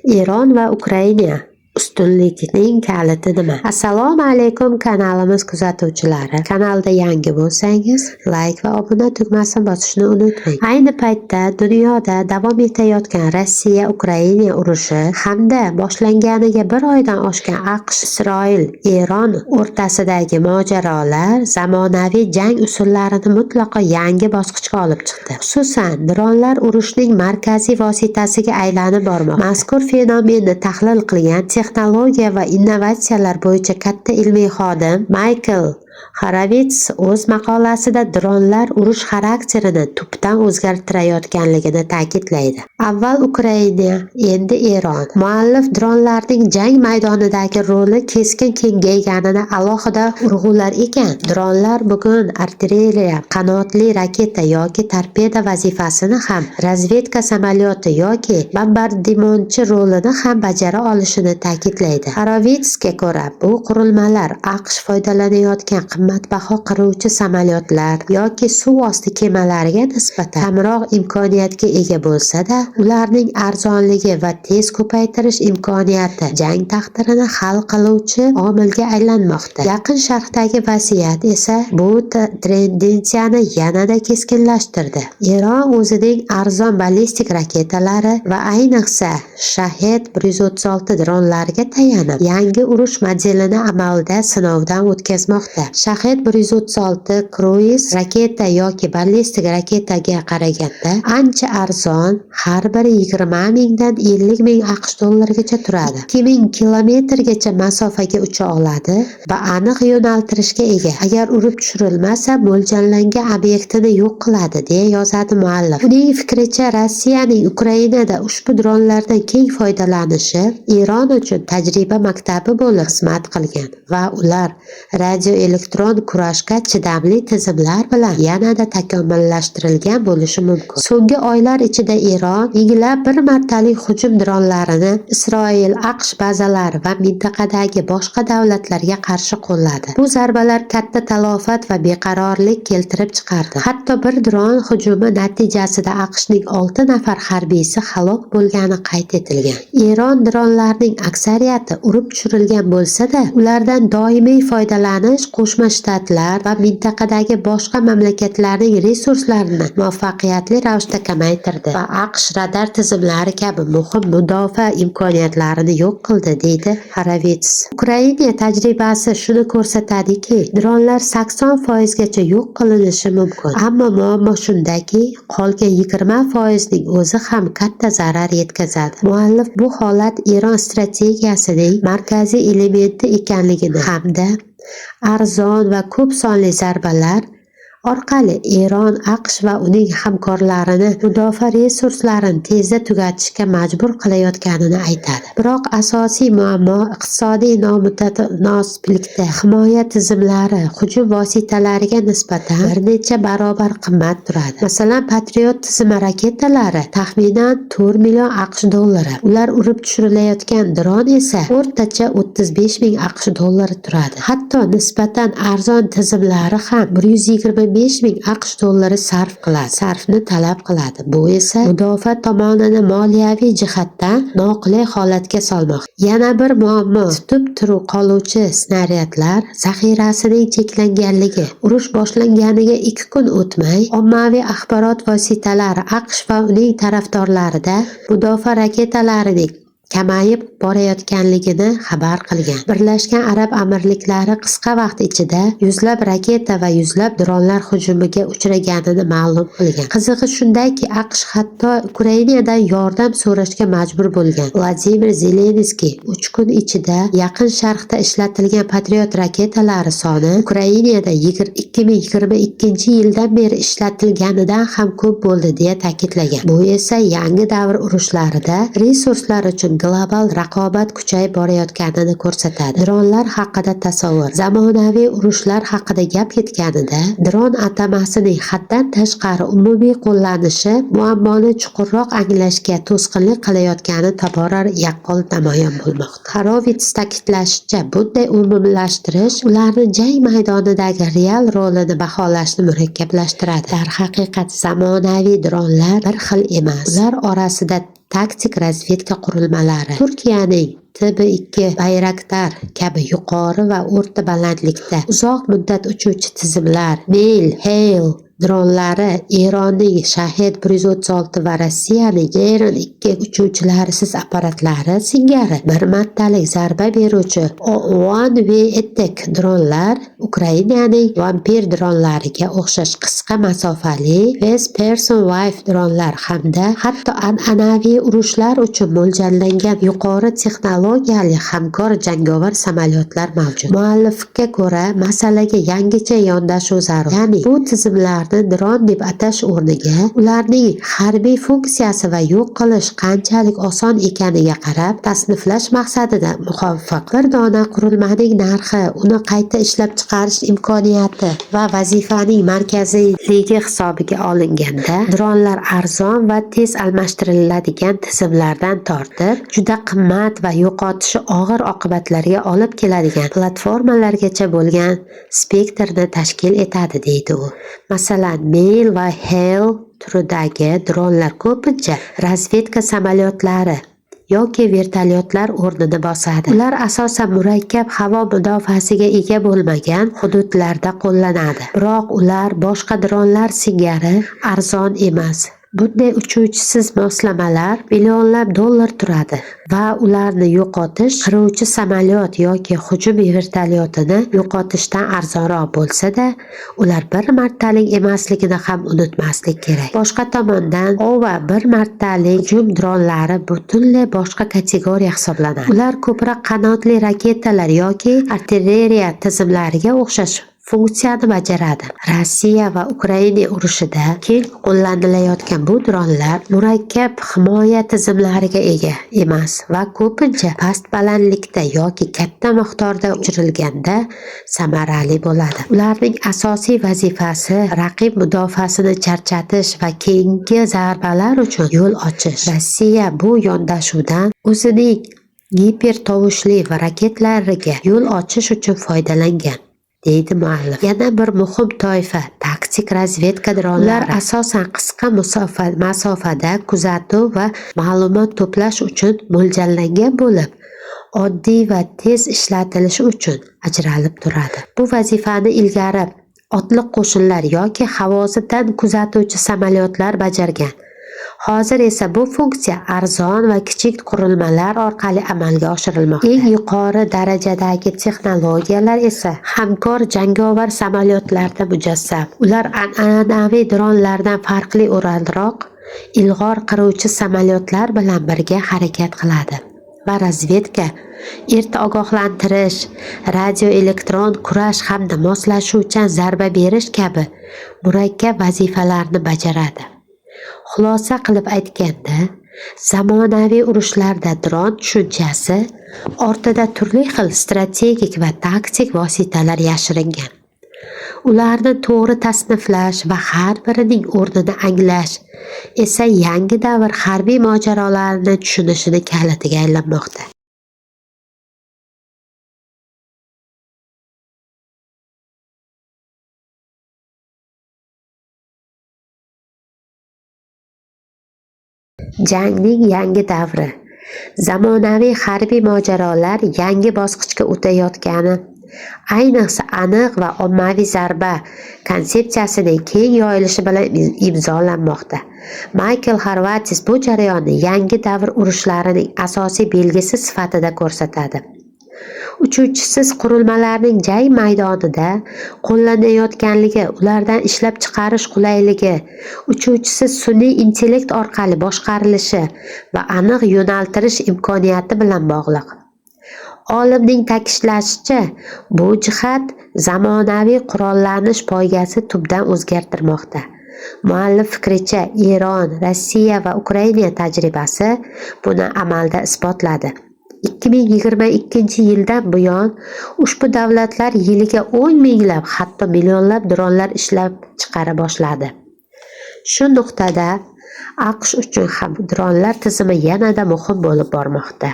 Eron va Ukraina ustunligining kaliti nima? Assalomu alaykum kanalimiz kuzatuvchilari. Kanalda yangi bo'lsangiz, like va obuna tugmasini bosishni unutmang. Ayni paytda dunyoda davom etayotgan Rossiya-Ukraina urushi hamda boshlanganiga bir oydan oshgan AQSh-Isroil-Eron o'rtasidagi mojarolar zamonaviy jang usullarini mutlaqo yangi bosqichga olib chiqdi. Xususan, dronlar urushning markaziy vositasiga aylanib bormoqda. Mazkur fenomenni tahlil qilgan texnologiya va innovatsiyalar bo'yicha katta ilmiy xodim Michael Horovits o'z maqolasida dronlar urush xarakterini tubdan o'zgartirayotganligini ta'kidlaydi. Avval Ukraina, endi Eron. Muallif dronlarning jang maydonidagi roli keskin kengayganini alohida urg'ular ekan, dronlar bugun artilleriya, qanotli raketa yoki torpeda vazifasini ham, razvedka samolyoti yoki bombardimonchi rolini ham bajara olishini ta'kidlaydi. Horovitsga ko'ra, bu qurilmalar AQSh foydalanayotgan qimmatbaho qiruvchi samolyotlar yoki suv osti kemalariga nisbatan kamroq imkoniyatga ega bo'lsa-da, ularning arzonligi va tez ko'paytirish imkoniyati jang taqdirini hal qiluvchi omilga aylanmoqda. Yaqin Sharqdagi vaziyat esa bu tendensiyani yanada keskinlashtirdi. Eron o'zining arzon ballistik raketalari va ayniqsa Shahed 136 dronlariga tayanib, yangi urush modelini amalda sinovdan o'tkazmoqda. Shahed 136 kruiz raketa yoki ballistik raketaga qaraganda ancha arzon, har biri 20 mingdan 50 ming AQSh dollarigacha turadi. 2000 kilometrgacha masofaga ucha oladi va aniq yo'naltirishga ega. Agar urib tushirilmasa, mo'ljallangan obyektini yo'q qiladi, deya yozadi muallif. Uning fikricha, Rossiyaning Ukrainada ushbu dronlardan keng foydalanishi Eron uchun tajriba maktabi bo'lib xizmat qilgan va ular radioelektron kurashga chidamli tizimlar bilan yanada takomillashtirilgan bo'lishi mumkin. So'nggi oylar ichida Eron minglab bir martalik hujum dronlarini Isroil, AQSh bazalari va mintaqadagi boshqa davlatlarga qarshi qo'lladi. Bu zarbalar katta talofat va beqarorlik keltirib chiqardi. Hatto bir dron hujumi natijasida AQShning 6 nafar harbiysi halok bo'lgani qayd etilgan. Eron dronlarining aksariyati urib tushirilgan bo'lsa-da, ulardan doimiy foydalanish Qo'shma Shtatlar va mintaqadagi boshqa mamlakatlarning resurslarini muvaffaqiyatli ravishda kamaytirdi va AQSh radar tizimlari kabi muhim mudofaa imkoniyatlarini yo'q qildi, deydi Horovits. Ukraina tajribasi shuni ko'rsatadiki, dronlar 80% gacha yo'q qilinishi mumkin. Ammo muammo shundaki, qolgan 20% ning o'zi ham katta zarar yetkazadi. Muallif bu holat Eron strategiyasining markaziy elementi ekanligini hamda arzon va ko'p sonli zarbalar orqali Eron, AQSh va uning hamkorlarini mudofaa resurslarini tezda tugatishga majbur qilayotganini aytadi. Biroq asosiy muammo iqtisodiy nomutanosiblikda. Himoya tizimlari hujum vositalariga nisbatan bir necha barobar qimmat turadi. Masalan, Patriot tizimi raketalari taxminan 4 million AQSh dollari. Ular urib tushirilayotgan dron esa o'rtacha 35 ming AQSh dollari turadi. Hatto nisbatan arzon tizimlari ham 125 ming AQSh dollari sarfni talab qiladi. Bu esa mudofaa tomonini moliyaviy jihatdan noqulay holatga solmoqda. Yana bir muammo tutib turib qoluvchi snaryadlar zaxirasining cheklanganligi. Urush boshlanganiga 2 kun o'tmay ommaviy axborot vositalari AQSh va uning tarafdorlarida mudofaa raketalarining kamayib borayotganligini xabar qilgan. Birlashgan Arab Amirliklari qisqa vaqt ichida yuzlab raketa va yuzlab dronlar hujumiga uchraganini ma'lum qilgan. Qizig'i shundaki, AQSh hatto Ukrainadan yordam so'rashga majbur bo'lgan. Vladimir Zelenskiy 3 kun ichida Yaqin Sharqda ishlatilgan Patriot raketalari soni Ukrainada 2022-yildan beri ishlatilganidan ham ko'p bo'ldi, deya ta'kidlagan. Bu esa yangi davr urushlarida resurslar uchun global raqobat kuchayib borayotganini ko'rsatadi. Dronlar haqida tasavvur. Zamonaviy urushlar haqida gap ketganida, dron atamasining haddan tashqari umumiy qo'llanishi muammoni chuqurroq anglashga to'sqinlik qilayotgani tobora yaqqol namoyon bo'lmoqda. Horovits ta'kidlashicha, bunday umumlashtirish ularni jang maydonidagi real rolini baholashni murakkablashtiradi. Darhaqiqat, zamonaviy dronlar bir xil emas. Ular orasida taktik razvedka qurilmalari. Turkiyaning TB2 Bayraktar kabi yuqori va o'rta balandlikda uzoq muddat uchuvchi tizimlar, Mil, Hail dronlari, Eronning Shahed 136 va Rossiyaning Jeyron 2 uchuvchilarisiz apparatlari singari bir martalik zarba beruvchi One Way Attack dronlar, Ukrainaning Vampir dronlariga o'xshash qisqa masofali First Person Wave dronlar hamda hatto an'anaviy urushlar uchun mo'ljallangan yuqori texnologiyali hamkor jangovar samolyotlar mavjud. Muallifga ko'ra, masalaga yangicha yondashuv zarur. Ya'ni bu tizimlarni dron deb atash o'rniga ularning harbiy funksiyasi va yo'q qilish qanchalik oson ekaniga qarab tasniflash maqsadida muvofiq. Bir dona qurilmaning narxi, uni qayta ishlab chiqarish imkoniyati va vazifaning markaziyligi hisobga olinganda, dronlar arzon va tez almashtiriladigan tizimlardan tortib, juda qimmat va yo'qotishi og'ir oqibatlarga olib keladigan platformalargacha bo'lgan spektrni tashkil etadi, deydi u. Masalan, Mil va Hail turidagi dronlar ko'pincha razvedka samolyotlari yoki vertolyotlar o'rnini bosadi. Ular asosan murakkab havo mudofaasiga ega bo'lmagan hududlarda qo'llanadi. Biroq ular boshqa dronlar singari arzon emas. Bunday uchuvchisiz moslamalar millionlab dollar turadi va ularni yo'qotish qiruvchi samolyot yoki hujum vertolyotini yo'qotishdan arzonroq bo'lsa-da, ular bir martalik emasligini ham unutmaslik kerak. Boshqa tomondan, OVA bir martalik hujum dronlari butunlay boshqa kategoriya hisoblanadi. Ular ko'proq qanotli raketalar yoki artilleriya tizimlariga o'xshash funksiyani bajaradi. Rossiya va Ukraina urushida keng qo'llanilayotgan bu dronlar murakkab himoya tizimlariga ega emas va ko'pincha past balandlikda yoki katta miqdorda uchirilganda samarali bo'ladi. Ularning asosiy vazifasi raqib mudofaasini charchatish va keyingi zarbalar uchun yo'l ochish. Rossiya bu yondashuvdan o'zining gipertovushli raketlariga yo'l ochish uchun foydalangan, deydi muallif. Yana bir muhim toifa taktik razvedka dronlari. Ular asosan qisqa masofada kuzatuv va ma'lumot to'plash uchun mo'ljallangan bo'lib, oddiy va tez ishlatilishi uchun ajralib turadi. Bu vazifani ilgari otliq qo'shinlar yoki havosidan kuzatuvchi samolyotlar bajargan. Hozir esa bu funksiya arzon va kichik qurilmalar orqali amalga oshirilmoqda. Eng yuqori darajadagi texnologiyalar esa hamkor jangovar samolyotlarda mujassam. Ular an'anaviy dronlardan farqli o'ralroq ilg'or qiruvchi samolyotlar bilan birga harakat qiladi va razvedka, erta ogohlantirish, radioelektron kurash hamda moslashuvchan zarba berish kabi murakkab vazifalarni bajaradi. Xulosa qilib aytganda, zamonaviy urushlarda dron tushunchasi ortida turli xil strategik va taktik vositalar yashiringan. Ularni to'g'ri tasniflash va har birining o'rnini anglash esa yangi davr harbiy mojarolarini tushunishini kalitiga aylanmoqda. Jangning yangi davri. Zamonaviy harbiy mojarolar yangi bosqichga o'tayotgani, ayniqsa aniq va ommaviy zarba konsepsiyasining keng yoyilishi bilan imzolanmoqda. Michael Horvatis bu jarayonni yangi davr urushlarining asosiy belgisi sifatida ko'rsatadi. Uchuvchisiz qurilmalarning jang maydonida qo'llanayotganligi, ulardan ishlab chiqarish qulayligi, uchuvchisiz sun'iy intellekt orqali boshqarilishi va aniq yo'naltirish imkoniyati bilan bog'liq. Olimning ta'kidlashicha, bu jihat zamonaviy qurollanish poygasi tubdan o'zgartirmoqda. Muallif fikricha, Eron, Rossiya va Ukraina tajribasi buni amalda isbotladi. 2022-yildan buyon ushbu davlatlar yiliga 10 minglab, hatto millionlab dronlar ishlab chiqara boshladi. Shu nuqtada AQSh uchun ham dronlar tizimi yanada muhim bo'lib bormoqda.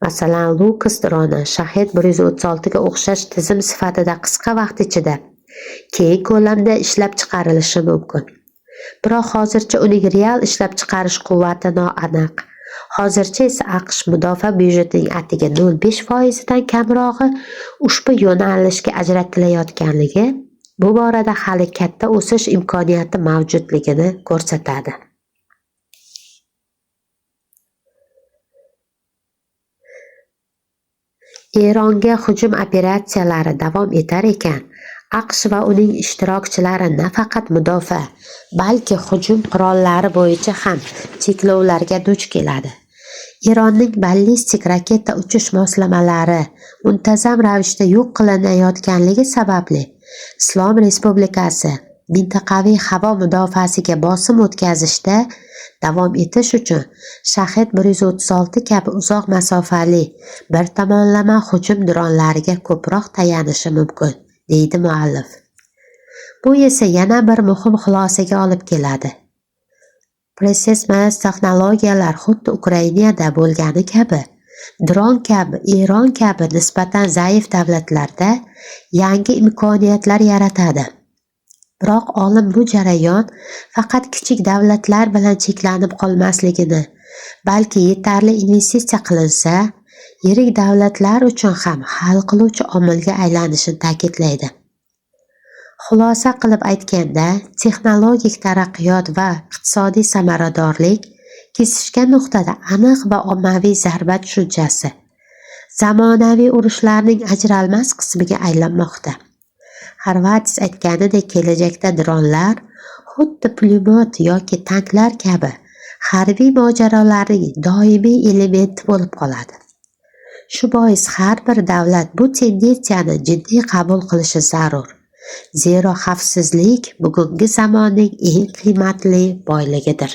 Masalan, Lucas droni Shahed 136 ga o'xshash tizim sifatida qisqa vaqt ichida keng ko'lamda ishlab chiqarilishi mumkin. Biroq hozircha uning real ishlab chiqarish quvvati noaniq. Hozircha esa AQSh mudofaa byudjetining atigi 0,5%dan kamrog'i ushbu yo'nalishga ajratilayotganligi bu borada hali katta o'sish imkoniyati mavjudligini ko'rsatadi. Eronga hujum operatsiyalari davom etar ekan, AQSh va uning ishtirokchilari nafaqat mudofaa, balki hujum qurollari bo'yicha ham cheklovlarga duch keladi. Eronning ballistik raketa uchish moslamalari muntazam ravishda yo'q qilinayotganligi sababli Islom Respublikasi mintaqaviy havo mudofaasiga bosim o'tkazishda davom etish uchun Shahed 136 kabi uzoq masofali bir tomonlama hujum dronlariga ko'proq tayanishi mumkin, deydi muallif. Bu esa yana bir muhim xulosaga olib keladi. Protsemas texnologiyalar xuddi Ukrainada bo'lgani kabi, dron kabi, Eron kabi nisbatan zaif davlatlarda yangi imkoniyatlar yaratadi. Biroq olim bu jarayon faqat kichik davlatlar bilan cheklanib qolmasligini, balki yetarli investitsiya qilinsa, yirik davlatlar uchun ham hal qiluvchi omilga aylanishini ta'kidlaydi. Xulosa qilib aytganda, texnologik taraqqiyot va iqtisodiy samaradorlik kesishgan nuqtada aniq va ommaviy zarba tushunchasi zamonaviy urushlarning ajralmas qismiga aylanmoqda. Harvatis aytganidek, kelajakda dronlar xuddi pulemyot yoki tanklar kabi harbiy mojarolarning doimiy elementi bo'lib qoladi. Shu bois har bir davlat bu tendensiyani jiddiy qabul qilishi zarur. Zero xavfsizlik bugungi zamonning eng qiymatli boyligidir.